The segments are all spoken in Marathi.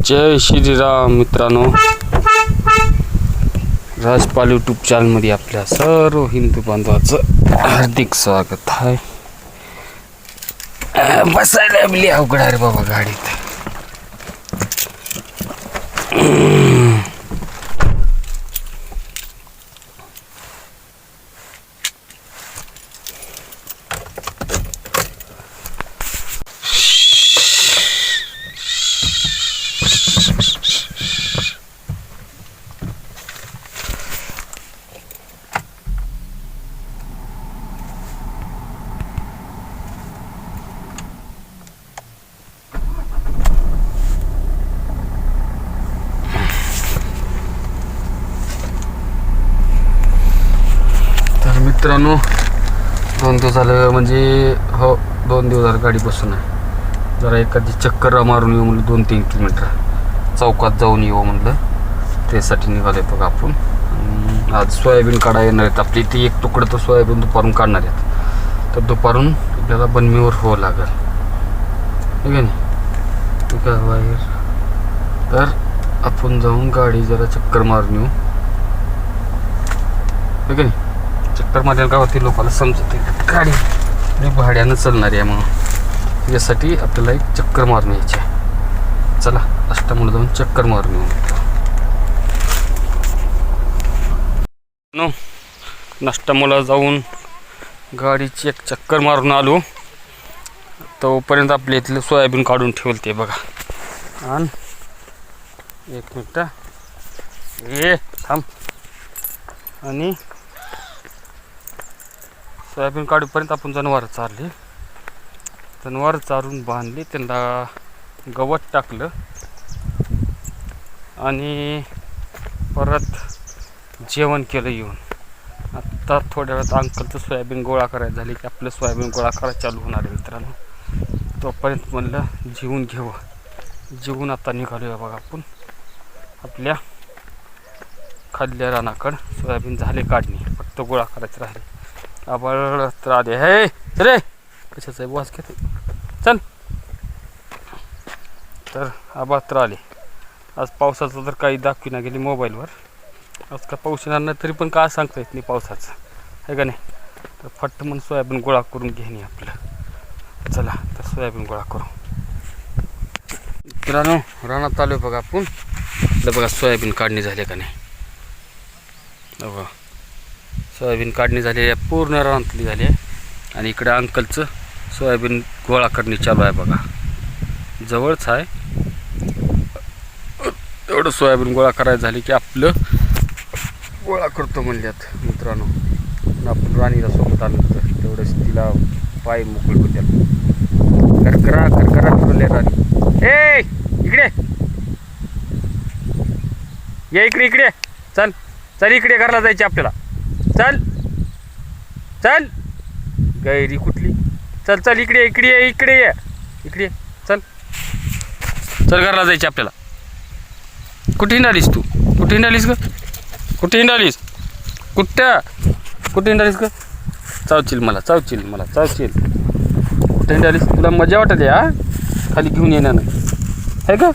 जय श्रीराम मित्रांनो, राजपाल यूट्यूब चॅनलमध्ये आपल्या सर्व हिंदू बांधवाचं हार्दिक स्वागत आहे. बसायला आपली अवघड आहे रे बाबा गाडीत. मित्रांनो, 2 दिवस झालं, म्हणजे हो 2 दिवस झालं गाडी बसून आहे. जरा एखादी चक्कर मारून येऊ म्हणलं, 2-3 किलोमीटर चौकात जाऊन येऊ म्हणलं, त्यासाठी निघाले बघा आपण. आज सोयाबीन काढा येणार आहेत आपली. ती एक तुकडं तर सोयाबीन दुपारून काढणार आहेत, तर दुपारून आपल्याला बनमीवर व्हावं लागेल, ठीक आहे ना. ठीक आहे बाहेर, तर आपण जाऊन गाडी जरा चक्कर मारून येऊ, ठीक आहे ना. चक्कर मारल्या गावातील लोकांना समजते गाडी भाड्यानं चालणारी आहे, मग त्यासाठी आपल्याला एक चक्कर मारून यायची आहे. चला अष्टामुळे जाऊन चक्कर मारून येऊ. नाष्टामुळं जाऊन गाडीची एक चक्कर मारून आलो, तोपर्यंत आपल्या इथलं सोयाबीन काढून ठेवलं ते बघा. आणि 1 मिनिट ये थांब. आणि सोयाबीन काढूपर्यंत आपण जनावर चारले, जनावर चारून बांधले, त्यांना गवत टाकलं आणि परत जेवण केलं येऊन. आत्ता थोड्या वेळात अंकलचं सोयाबीन गोळा करायचं झाले की आपलं सोयाबीन गोळा करायला चालू होणार आहे मित्रांनो. तोपर्यंत म्हणलं जेवून घेऊ. जेवून आता निघालो बघा आपण आपल्या खाल्ल्या रानाकडं. सोयाबीन झाले काढणे, फक्त गोळा करायचं राहिले. आबाळ तर आले. हे रे कशाचं आहे वास घेते, चल. तर आबाळ तर आले. आज पावसाचं तर काही दाखविना गेली मोबाईलवर. आज का पाऊस येणार नाही, तरी पण काय सांगता येत नाही पावसाचं, आहे का नाही. तर फट्ट म्हणून सोयाबीन गोळा करून घेणे आपलं. चला तर सोयाबीन गोळा करू. मित्रांनो, रानात आलो बघा आपण. आपलं बघा सोयाबीन काढणी झाली का नाही बघा. सोयाबीन काढणी झालेली आहे, पूर्ण रानातली झाली आहे. आणि इकडे अंकलचं सोयाबीन गोळा करणे चालू आहे बघा. जवळच आहे. एवढं सोयाबीन गोळा करायचं झाले की आपलं गोळा करतो म्हणल्यात मित्रांनो. आपण राणीला सोबत आणलं तर तेवढंच तिला पाय मोकळे होत्या. करकरा करकरा फिरले राणी. ए इकडे ये, इकडे इकडे चल. चल इकडे घरला जायचे आपल्याला. चल चल, गैरी कुठली. चल चल इकडे इकडे ये, इकडे ये, इकडे चल. चल घरला जायचे आपल्याला. कुठे हिंडालीस तू? कुठे हिंडालीस ग? कुठे हिंडालीस? कुठे हिंडालीस ग? चावशील मला, चावशील मला, चावशील. कुठे हिंडालीस? तुला मजा वाटते हा खाली घेऊन येणार आहे का?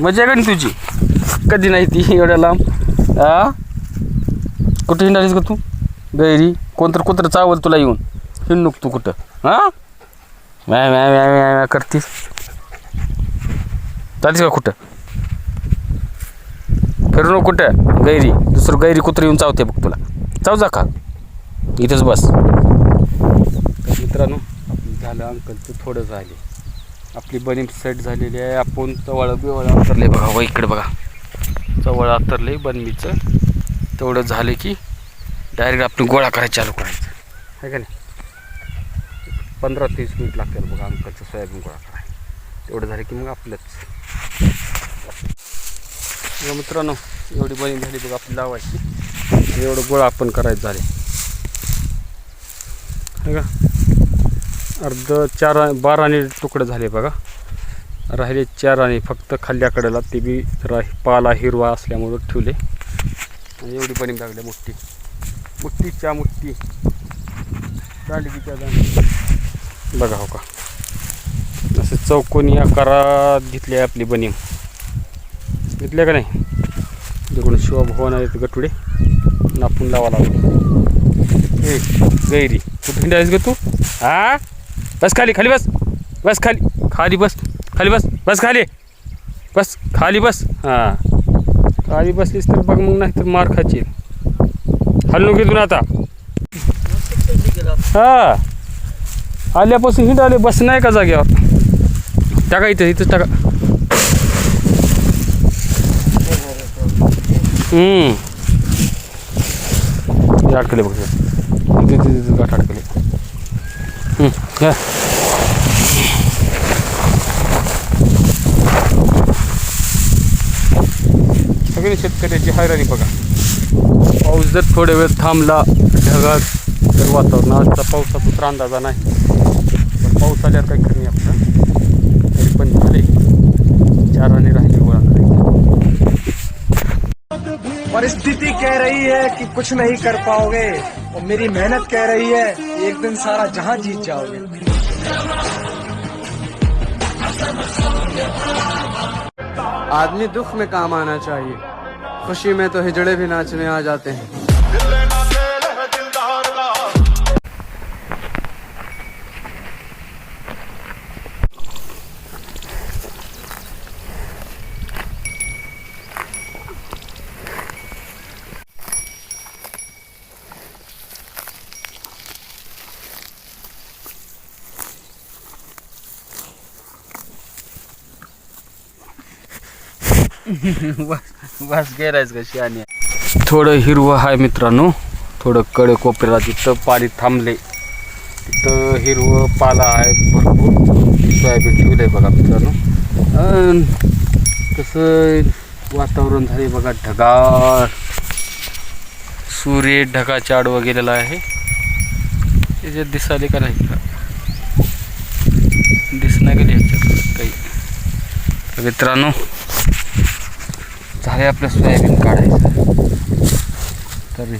मजा का तुझी? कधी नाही ती एवढ्या लांब. हा कुठे हिंडालीस ग तू गैरी? कोणतं कुत्रं चावल तुला येऊन? हिंडूक तू कुठं? हां मॅ मॅ मॅ मॅ मॅ करतीस. चालीस का कुठं? फिरू नको कुठं गैरी. दुसरं गैरी कुत्रं येऊन चावते बघ तुला. चाव जा का, इथंच बस. तर मित्रांनो, झालं अंकलचं थोडं झाले. आपली बनीम सेट झालेली आहे. आपण चवळ बिवळ अंतरले बघा. व इकडे बघा चवळ अंतरले बनमीचं. तेवढं झालं की डायरेक्ट आपण गोळा करायला चालू करायचं, आहे का नाही. 15-30 मिनिट लागतील बघा अंकलचं सोयाबीन गोळा करायला. तेवढं झालं की मग आपलंच. मित्रांनो, एवढी बनी झाली बघा आपली लावायची. एवढं गोळा आपण करायचं झाले, आहे का. 12 आणि तुकडे झाले बघा. राहिले 4 आणि फक्त खाल्ल्याकडेला ते बी जरा पाला हिरवा असल्यामुळं ठेवले. एवढी बनी लागली मोठी मोठीच्या मोठी दांडकीच्या दांडकी बघा. हो का, असं चौकोनी आकारात घेतली आहे आपली बनीम. घेतल्या का नाही तिकडून शिवभवन आहेत गटुडे नापून लावा लागलो. ए गैरी कुठे हिंडायस ग तू? हा बस खाली खाली बस बस खाली खाली बस खाली बस बस खाली बस खाली बस. हां खाली बसलीस तर बघ मग नाही तर मार खाची. हल्लो घेतून आता. हा आल्यापासून हिंडाले बस नाही का जाग्यावर. टाका इथं इथंच टाका. अडकले बघ तिथे गाठ अडकले. सगळे शेतकऱ्याची हैराणी बघा. पाऊस जर थोड्या वेळ थांबला ढगाळ तर वातावरण आजचा पावसाचा तर अंदाजा नाही पण पाऊस आल्यावर काही खरं नाही आपलं. तरी पण झाले चाराने राहिले गोळा करायचे. परिस्थिति कह रही है कि कुछ नहीं कर पाओगे और मेरी मेहनत कह रही है एक दिन सारा जहां जीत जाओगे. आदमी दुख में काम आना चाहिए, खुशी में तो हिजड़े भी नाचने आ जाते हैं. बस गेलायच कशी. आणि थोडं हिरवं आहे मित्रांनो. थोडं कडे कोपऱ्याला तिथं पाणी थांबले तिथं हिरवं पाला आहे भरपूर. सोयाबीन ठेवलं आहे बघा मित्रांनो. कसं वातावरण झाले बघा ढगाळ. सूर्य ढगाच्या आडवं गेलेला आहे. त्याच्यात दिसाले का नाही का दिसणार गेले ह्याच्यात काही. मित्रांनो झाले आपलं सोयाबीन काढायचं तरी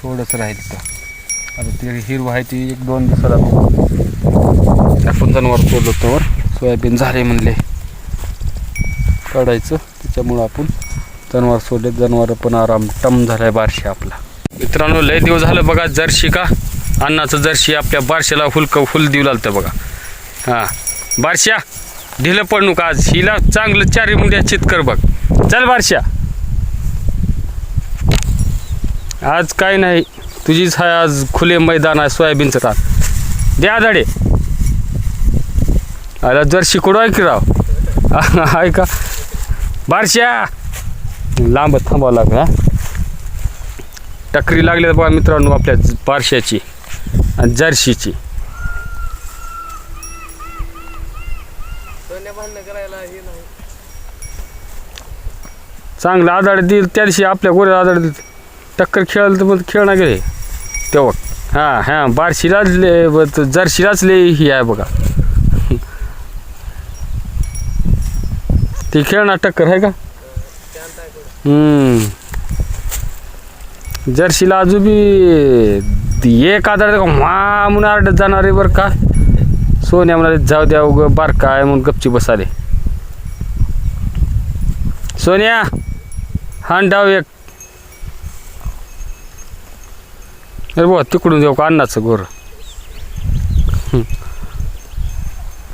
थोडंसं राहील तर. आता ती हिरवं आहे ती 1-2 दिवसाला आपण जनावर सोडलो तर सोयाबीन झाले म्हणले काढायचं. त्याच्यामुळं आपण जनावर सोडले. जनावर पण आराम टम झालाय बारशे आपला. मित्रांनो लय दिवस झालं बघा जर्शी का अन्नाचं जर्शी आपल्या बारशेला फुल देऊ लागतं बघा. हां बारशा ढिलं पडू का आज. हिला चांगलं 4 मुंड्या चित कर बघ. चल बारशा आज काय नाही तुझीच आहे आज खुले मैदान आहे सोयाबीनचं रान. द्या आदाडे आला जर्शी कुठं आहे की राव आहे का बारशा. लांब थांबावं लागलं. टकरी लागली बघा मित्रांनो आपल्या बारशाची आणि जर्शीची. चांगलं आदाड देईल त्या दिवशी आपल्या गोऱ्या आदाड देईल. टक्कर खेळायला तर मग खेळणार गेले तेव्हा. हां हां बारशीलाच जर्शीलाच लय ही आहे बघा. ती खेळणार टक्कर आहे का. जर्शीला अजून बी एक आदाड मा म्हणून आरडत जाणार आहे बरं का. सोन्या म्हणाले जाऊ द्या उगं बारका आहे म्हणून गपची बसाले. सोन्या हान डाव एक. अरे बुवा तिकडून जाऊ का अन्नाचं गोर.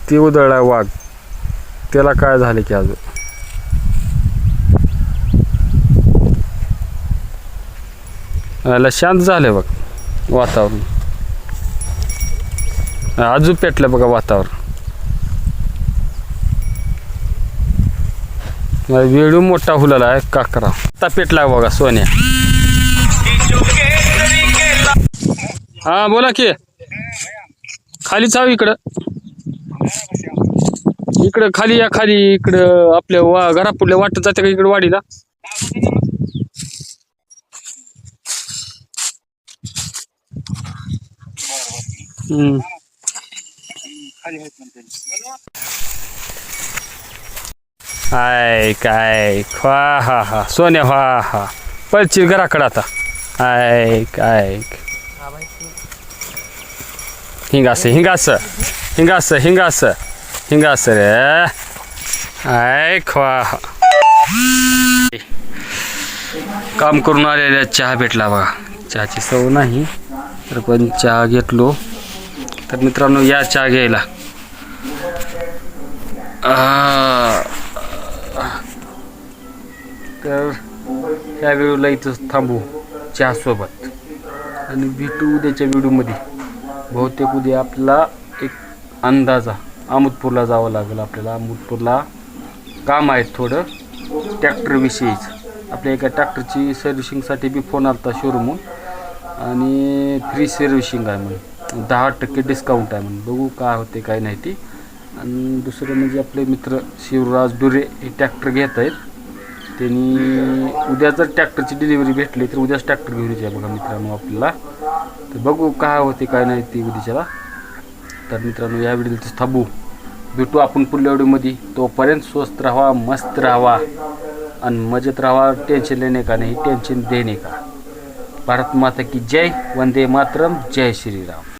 ती उधळला वाघ त्याला काय झाले की अजून. याला शांत झालं बघ वातावरण. अजून पेटलं बघा वातावरण. वेळू मोठा हुलाला आहे का करा. आता पेटला बघा सोन्या. हा बोला की खाली जाऊ इकडं इकडं खाली या खाली इकडं आपल्या घरापुढल्या वाटत जाते का इकडं वाडीला. हाय काय हा हा हा सोन्या हा हा पळची घराकडं आता. हाय काय हिंगास हिंगास हिंगास हिंगास हिंगास रे आय खवा काम करून आलेल्या चहा भेटला बघा. चहाची सवय नाही तर पण चहा घेतलो. तर मित्रांनो या चहा घ्यायला. तर ह्या व्हिडिओला इथंच थांबू चहासोबत आणि भेटू उद्याच्या व्हिडिओमध्ये. बहुतेक उद्या आपला एक अंदाजा अहमदपूरला जावं लागेल आपल्याला. अहमदपूरला काम आहे थोडं ट्रॅक्टरविषयीच. आपल्या एका ट्रॅक्टरची सर्व्हिसिंगसाठी बी फोन आला होता शोरूमहून आणि फ्री सर्व्हिसिंग आहे म्हणून 10% डिस्काउंट आहे म्हणून. बघू काय होते काय नाही ती. आणि दुसरं म्हणजे आपले मित्र शिवराज डुरे हे ट्रॅक्टर घेत आहेत. त्यांनी उद्या जर ट्रॅक्टरची डिलिव्हरी भेटली तर उद्याच ट्रॅक्टर घेऊन यायचे बघा मित्रांनो आपल्याला. तर बघू काय होते काय नाही ती उद्याच्याला. तर मित्रांनो या व्हिडिओला थांबू. भेटू आपण पुढल्या व्हिडिओमध्ये. तोपर्यंत स्वस्त राहा, मस्त राहा आणि मजेत राहा. टेन्शन लेणे का नाही, टेन्शन देणे का. भारत माता की जय. वंदे मातरम. जय श्रीराम.